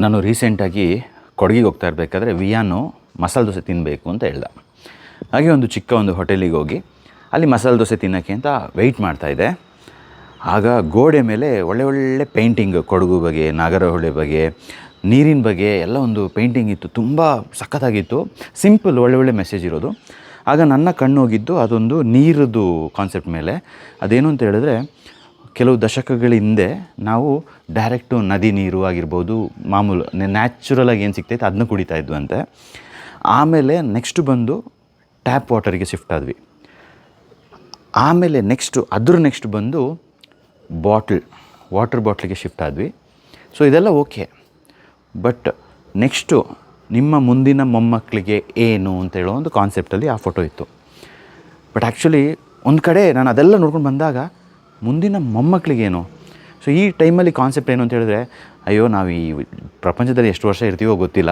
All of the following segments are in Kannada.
ನಾನು ರೀಸೆಂಟಾಗಿ ಕೊಡಗಿಗೆ ಹೋಗ್ತಾ ಇರಬೇಕಾದ್ರೆ ವಿಯಾನು ಮಸಾಲೆ ದೋಸೆ ತಿನ್ನಬೇಕು ಅಂತ ಹೇಳ್ದ. ಹಾಗೆ ಒಂದು ಚಿಕ್ಕ ಒಂದು ಹೋಟೆಲಿಗೆ ಹೋಗಿ ಅಲ್ಲಿ ಮಸಾಲೆ ದೋಸೆ ತಿನ್ನೋಕ್ಕೆ ಅಂತ ವೆಯ್ಟ್ ಮಾಡ್ತಾಯಿದ್ದೆ. ಆಗ ಗೋಡೆ ಮೇಲೆ ಒಳ್ಳೆ ಪೇಂಟಿಂಗ್, ಕೊಡಗು ಬಗ್ಗೆ, ನಾಗರಹೊಳೆ ಬಗ್ಗೆ, ನೀರಿನ ಬಗ್ಗೆ ಎಲ್ಲ ಒಂದು ಪೇಂಟಿಂಗ್ ಇತ್ತು. ತುಂಬ ಸಖತ್ತಾಗಿತ್ತು, ಸಿಂಪಲ್, ಒಳ್ಳೆ ಮೆಸೇಜ್ ಇರೋದು. ಆಗ ನನ್ನ ಕಣ್ಣು ಹೋಗಿದ್ದು ಅದೊಂದು ನೀರದ್ದು ಕಾನ್ಸೆಪ್ಟ್ ಮೇಲೆ. ಅದೇನು ಅಂತ ಹೇಳಿದ್ರೆ, ಕೆಲವು ದಶಕಗಳ ಹಿಂದೆ ನಾವು ಡೈರೆಕ್ಟು ನದಿ ನೀರು ಆಗಿರ್ಬೋದು, ಮಾಮೂಲು ನ್ಯಾಚುರಲಾಗಿ ಏನು ಸಿಗ್ತೈತೆ ಅದನ್ನ ಕುಡಿತಾ ಇದ್ವು ಅಂತೆ. ಆಮೇಲೆ ನೆಕ್ಸ್ಟು ಬಂದು ಟ್ಯಾಪ್ ವಾಟರಿಗೆ ಶಿಫ್ಟ್ ಆದ್ವಿ. ಆಮೇಲೆ ನೆಕ್ಸ್ಟ್ ಬಂದು ವಾಟರ್ ಬಾಟ್ಲಿಗೆ ಶಿಫ್ಟ್ ಆದ್ವಿ. ಸೊ ಇದೆಲ್ಲ ಓಕೆ, ಬಟ್ ನೆಕ್ಸ್ಟು ನಿಮ್ಮ ಮುಂದಿನ ಮೊಮ್ಮಕ್ಕಳಿಗೆ ಏನು ಅಂತ ಹೇಳೋ ಒಂದು ಕಾನ್ಸೆಪ್ಟಲ್ಲಿ ಆ ಫೋಟೋ ಇತ್ತು. ಬಟ್ ಆ್ಯಕ್ಚುಲಿ ಒಂದು ಕಡೆ ನಾನು ಅದೆಲ್ಲ ನೋಡ್ಕೊಂಡು ಬಂದಾಗ ಮುಂದಿನ ಮೊಮ್ಮಕ್ಕಳಿಗೇನು? ಸೊ ಈ ಟೈಮಲ್ಲಿ ಕಾನ್ಸೆಪ್ಟ್ ಏನು ಅಂತ ಹೇಳಿದ್ರೆ, ಅಯ್ಯೋ ನಾವು ಈ ಪ್ರಪಂಚದಲ್ಲಿ ಎಷ್ಟು ವರ್ಷ ಇರ್ತೀವೋ ಗೊತ್ತಿಲ್ಲ,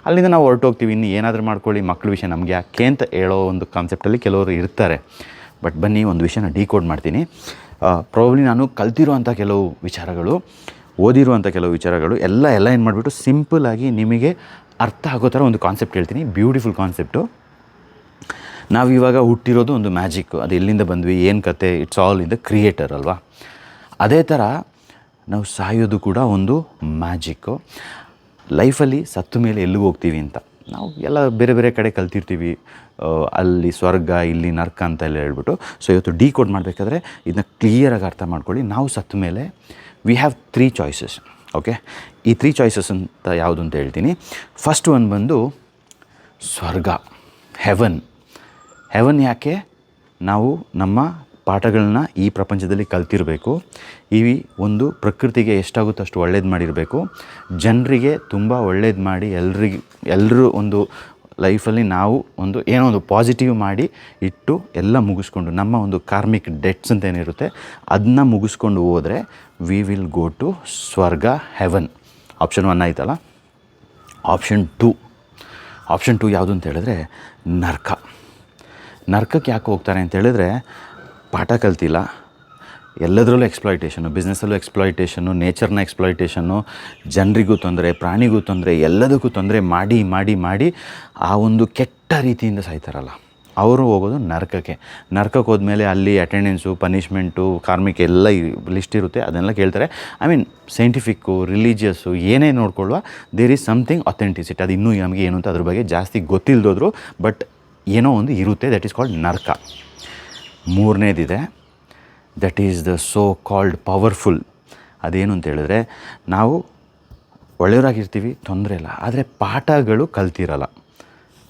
ಅಲ್ಲಿಂದ ನಾವು ಹೊರಟೋಗ್ತೀವಿ, ಇನ್ನು ಏನಾದರೂ ಮಾಡ್ಕೊಳ್ಳಿ, ಮಕ್ಕಳ ವಿಷಯ ನಮಗೆ ಯಾಕೆ ಅಂತ ಹೇಳೋ ಒಂದು ಕಾನ್ಸೆಪ್ಟಲ್ಲಿ ಕೆಲವರು ಇರ್ತಾರೆ. ಬಟ್ ಬನ್ನಿ ಒಂದು ವಿಷಯನ ಡಿಕೋಡ್ ಮಾಡ್ತೀನಿ. ಪ್ರಾಬಬ್ಲಿ ನಾನು ಕಲ್ತಿರುವಂಥ ಕೆಲವು ವಿಚಾರಗಳು, ಓದಿರುವಂಥ ಕೆಲವು ವಿಚಾರಗಳು ಎಲ್ಲ ಏನು ಮಾಡಿಬಿಟ್ಟು ಸಿಂಪಲ್ಲಾಗಿ ನಿಮಗೆ ಅರ್ಥ ಆಗೋ ಥರ ಒಂದು ಕಾನ್ಸೆಪ್ಟ್ ಹೇಳ್ತೀನಿ. Beautiful concept. ನಾವಿವಾಗ ಹುಟ್ಟಿರೋದು ಒಂದು ಮ್ಯಾಜಿಕ್ಕು. ಅದು ಎಲ್ಲಿಂದ ಬಂದ್ವಿ, ಏನು ಕತೆ, it's all in the creator ಅಲ್ವಾ? ಅದೇ ಥರ ನಾವು ಸಾಯೋದು ಕೂಡ ಒಂದು ಮ್ಯಾಜಿಕ್ಕು. ಲೈಫಲ್ಲಿ ಸತ್ತ ಮೇಲೆ ಎಲ್ಲಿಗೆ ಹೋಗ್ತೀವಿ ಅಂತ ನಾವು ಎಲ್ಲ ಬೇರೆ ಕಡೆ ಕಲ್ತಿರ್ತೀವಿ. ಅಲ್ಲಿ ಸ್ವರ್ಗ, ಇಲ್ಲಿ ನರ್ಕ ಅಂತೆಲ್ಲ ಹೇಳ್ಬಿಟ್ಟು. ಸೊ ಇವತ್ತು ಡಿಕೋಡ್ ಮಾಡಬೇಕಾದ್ರೆ ಇದನ್ನ ಕ್ಲಿಯರಾಗಿ ಅರ್ಥ ಮಾಡ್ಕೊಳ್ಳಿ. ನಾವು ಸತ್ತ ಮೇಲೆ ವಿ ಹ್ಯಾವ್ 3 ಚಾಯ್ಸಸ್. ಓಕೆ, ಈ 3 ಚಾಯ್ಸಸ್ ಅಂತ ಯಾವುದು ಅಂತ ಹೇಳ್ತೀನಿ. ಫಸ್ಟ್ ಒನ್ ಬಂದು ಸ್ವರ್ಗ, ಹೆವನ್. ಯಾಕೆ? ನಾವು ನಮ್ಮ ಪಾಠಗಳನ್ನ ಈ ಪ್ರಪಂಚದಲ್ಲಿ ಕಲ್ತಿರಬೇಕು. ಈ ಒಂದು ಪ್ರಕೃತಿಗೆ ಎಷ್ಟಾಗುತ್ತೋ ಅಷ್ಟು ಒಳ್ಳೇದು ಮಾಡಿರಬೇಕು. ಜನರಿಗೆ ತುಂಬ ಒಳ್ಳೇದು ಮಾಡಿ ಎಲ್ಲರೂ ಒಂದು ಲೈಫಲ್ಲಿ ನಾವು ಏನೋ ಒಂದು ಪಾಸಿಟಿವ್ ಮಾಡಿ ಇಟ್ಟು ಎಲ್ಲ ಮುಗಿಸ್ಕೊಂಡು ನಮ್ಮ ಒಂದು ಕಾರ್ಮಿಕ್ ಡೆಟ್ಸ್ ಅಂತ ಏನಿರುತ್ತೆ ಅದನ್ನ ಮುಗಿಸ್ಕೊಂಡು ಹೋದರೆ ವಿ ವಿಲ್ ಗೋ ಟು ಸ್ವರ್ಗ, ಹೆವನ್. ಆಪ್ಷನ್ 1 ಆಯ್ತಲ್ಲ. ಆಪ್ಷನ್ 2 ಯಾವುದು ಅಂತ ಹೇಳಿದ್ರೆ ನರ್ಕಕ್ಕೆ ಯಾಕೆ ಹೋಗ್ತಾರೆ ಅಂತ ಹೇಳಿದ್ರೆ, ಪಾಠ ಕಲ್ತಿಲ್ಲ, ಎಲ್ಲದರಲ್ಲೂ ಎಕ್ಸ್ಪ್ಲಾಯ್ಟೇಷನು, ಬಿಸ್ನೆಸ್ಸಲ್ಲೂ ಎಕ್ಸ್ಪ್ಲಾಯ್ಟೇಷನ್ನು, ನೇಚರ್ನ ಎಕ್ಸ್ಪ್ಲಾಯ್ಟೇಷನ್ನು, ಜನರಿಗೂ ತೊಂದರೆ, ಪ್ರಾಣಿಗೂ ತೊಂದರೆ, ಎಲ್ಲದಕ್ಕೂ ತೊಂದರೆ ಮಾಡಿ ಆ ಒಂದು ಕೆಟ್ಟ ರೀತಿಯಿಂದ ಸಾಯ್ತಾರಲ್ಲ, ಅವರು ಹೋಗೋದು ನರ್ಕಕ್ಕೆ ಹೋದ್ಮೇಲೆ ಅಲ್ಲಿ ಅಟೆಂಡೆನ್ಸು, ಪನಿಷ್ಮೆಂಟು, ಕಾರ್ಮಿಕ ಎಲ್ಲ ಲಿಸ್ಟ್ ಇರುತ್ತೆ. ಅದನ್ನೆಲ್ಲ ಕೇಳ್ತಾರೆ. ಐ ಮೀನ್ ಸೈಂಟಿಫಿಕ್ಕು, ರಿಲಿಜಿಯಸ್ಸು ಏನೇ ನೋಡ್ಕೊಳ್ಳುವ, ದೇರ್ ಈಸ್ ಸಮಥಿಂಗ್ ಅಥೆಂಟಿಸಿಟಿ. ಅದು ಇನ್ನೂ ನಮಗೆ ಏನು ಅಂತ ಅದ್ರ ಬಗ್ಗೆ ಜಾಸ್ತಿ ಗೊತ್ತಿಲ್ಲದೋದ್ರು, ಬಟ್ ಏನೋ ಒಂದು ಇರುತ್ತೆ. ದಟ್ ಈಸ್ ಕಾಲ್ಡ್ ನರ್ಕ. 3ನೇದಿದೆ, that is the so called powerful. ಅದೇನು ಅಂತ ಹೇಳಿದ್ರೆ, ನಾವು ಒಳ್ಳೆಯವರಾಗಿರ್ತೀವಿ, ತೊಂದರೆ ಇಲ್ಲ, ಆದರೆ ಪಾಠಗಳು ಕಲ್ತಿರಲ್ಲ.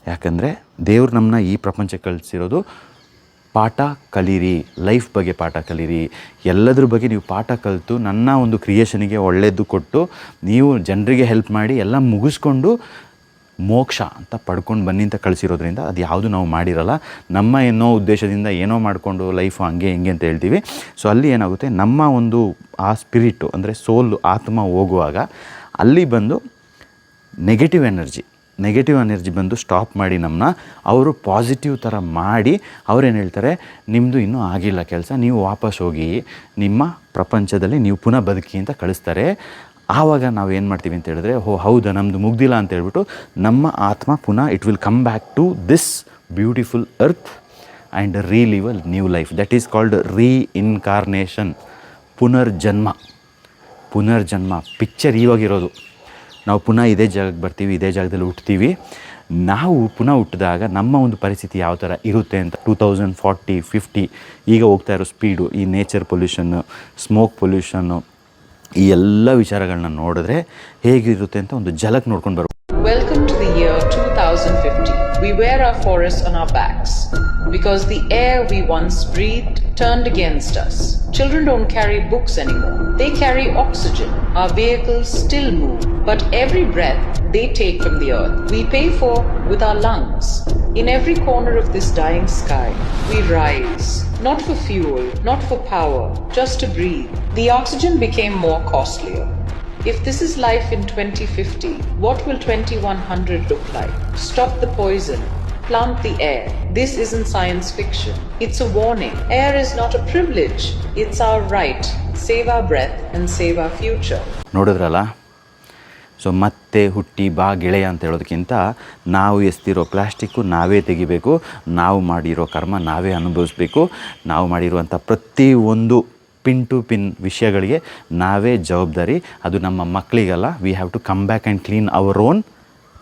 ಯಾಕಂದರೆ ದೇವ್ರು ನಮ್ಮನ್ನ ಈ ಪ್ರಪಂಚಕ್ಕೆ ಕಳಿಸಿರೋದು ಪಾಠ ಕಲೀರಿ, ಲೈಫ್ ಬಗ್ಗೆ ಪಾಠ ಕಲೀರಿ, ಎಲ್ಲದ್ರ ಬಗ್ಗೆ ನೀವು ಪಾಠ ಕಲಿತು ನನ್ನ ಒಂದು ಕ್ರಿಯೇಷನಿಗೆ ಒಳ್ಳೆಯದು ಕೊಟ್ಟು ನೀವು ಜನರಿಗೆ ಹೆಲ್ಪ್ ಮಾಡಿ ಎಲ್ಲ ಮುಗಿಸ್ಕೊಂಡು ಮೋಕ್ಷ ಅಂತ ಪಡ್ಕೊಂಡು ಬನ್ನಿ ಅಂತ ಕಳಿಸಿರೋದ್ರಿಂದ ಅದು ಯಾವುದು ನಾವು ಮಾಡಿರಲ್ಲ. ನಮ್ಮ ಏನೋ ಉದ್ದೇಶದಿಂದ ಏನೋ ಮಾಡಿಕೊಂಡು ಲೈಫು ಹಂಗೆ ಹಿಂಗೆ ಅಂತ ಹೇಳ್ತೀವಿ. ಸೊ ಅಲ್ಲಿ ಏನಾಗುತ್ತೆ, ನಮ್ಮ ಒಂದು ಆ ಸ್ಪಿರಿಟು ಅಂದರೆ ಸೋಲು, ಆತ್ಮ ಹೋಗುವಾಗ ಅಲ್ಲಿ ಬಂದು ನೆಗೆಟಿವ್ ಎನರ್ಜಿ ಬಂದು ಸ್ಟಾಪ್ ಮಾಡಿ ನಮ್ಮನ್ನ ಅವರು ಪಾಸಿಟಿವ್ ಥರ ಮಾಡಿ ಅವ್ರೇನು ಹೇಳ್ತಾರೆ, ನಿಮ್ಮದು ಇನ್ನೂ ಆಗಿಲ್ಲ ಕೆಲಸ, ನೀವು ವಾಪಸ್ ಹೋಗಿ ನಿಮ್ಮ ಪ್ರಪಂಚದಲ್ಲಿ ನೀವು ಪುನಃ ಬದುಕಿ ಅಂತ ಕಳಿಸ್ತಾರೆ. ಆವಾಗ ನಾವು ಏನು ಮಾಡ್ತೀವಿ ಅಂತ ಹೇಳಿದ್ರೆ, ಹೌದಾ ನಮ್ಮದು ಮುಗ್ದಿಲ್ಲ ಅಂತ ಹೇಳ್ಬಿಟ್ಟು ನಮ್ಮ ಆತ್ಮ ಪುನಃ it will come back to this beautiful earth and relive a new life. That is called reincarnation, ಪುನರ್ಜನ್ಮ. ಪಿಕ್ಚರ್ ಇವಾಗಿರೋದು. ನಾವು ಪುನಃ ಇದೇ ಜಾಗಕ್ಕೆ ಬರ್ತೀವಿ, ಇದೇ ಜಾಗದಲ್ಲಿ ಹುಟ್ತೀವಿ. ನಾವು ಪುನಃ ಹುಟ್ಟಿದಾಗ ನಮ್ಮ ಒಂದು ಪರಿಸ್ಥಿತಿ ಯಾವ ಥರ ಇರುತ್ತೆ ಅಂತ 2040, 50 ಈಗ ಹೋಗ್ತಾ ಇರೋ ಸ್ಪೀಡು, ಈ ನೇಚರ್ ಪೊಲ್ಯೂಷನ್ನು, ಸ್ಮೋಕ್ ಪೊಲ್ಯೂಷನ್ನು, ಈ ಎಲ್ಲ ವಿಚಾರಗಳನ್ನ ನೋಡಿದ್ರೆ ಹೇಗಿರುತ್ತೆ ಅಂತ ಒಂದು ಝಲಕ್ ನೋಡ್ಕೊಂಡು ಬರ್ಬೋದು. Welcome to the year 2050. We wear our forests on our backs because the air we once breathed turned against us. Children don't carry books anymore. They carry oxygen. Our vehicles still move, but every breath they take from the earth, we pay for with our lungs. In every corner of this dying sky, we rise. Not for fuel, not for power, just to breathe. The oxygen became more costlier. If this is life in 2050, what will 2100 look like? Stop the poison. Plant the air. This isn't science fiction. It's a warning. Air is not a privilege. It's our right. Save our breath and save our future. ನೋಡಿದ್ರಲ್ಲ? ಸೊ ಮತ್ತೆ ಹುಟ್ಟಿ ಬಾ ಗೆಳೆಯ ಅಂತ ಹೇಳೋದಕ್ಕಿಂತ ನಾವು ಎಸ್ತಿರೋ ಪ್ಲಾಸ್ಟಿಕ್ಕು ನಾವೇ ತೆಗಿಬೇಕು, ನಾವು ಮಾಡಿರೋ ಕರ್ಮ ನಾವೇ ಅನುಭವಿಸ್ಬೇಕು, ನಾವು ಮಾಡಿರುವಂಥ ಪ್ರತಿಯೊಂದು ಪಿನ್ ಟು ಪಿನ್ ವಿಷಯಗಳಿಗೆ ನಾವೇ ಜವಾಬ್ದಾರಿ. ಅದು ನಮ್ಮ ಮಕ್ಕಳಿಗಲ್ಲ. We have to come back and clean our own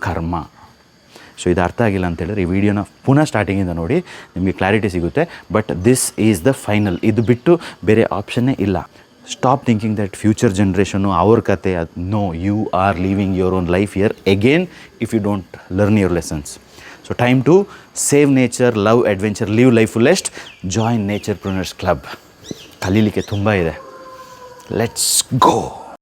karma. So ಇದು ಅರ್ಥ ಆಗಿಲ್ಲ ಅಂತ ಹೇಳಿದ್ರೆ ಈ ವಿಡಿಯೋನ ಪುನಃ ಸ್ಟಾರ್ಟಿಂಗಿಂದ ನೋಡಿ, ನಿಮಗೆ ಕ್ಲಾರಿಟಿ ಸಿಗುತ್ತೆ. But this is the final. ಇದು ಬಿಟ್ಟು ಬೇರೆ ಆಪ್ಷನ್ನೇ ಇಲ್ಲ. Stop thinking that future generation ಅವ್ರ ಕತೆ. No, you are leaving your own life here again if you don't learn your lessons. So time to save nature, love adventure, live life fullest, join Naturepreneurs club. ಕಲೀಲಿಕ್ಕೆ ತುಂಬ ಇದೆ. ಲೆಟ್ಸ್ ಗೋ.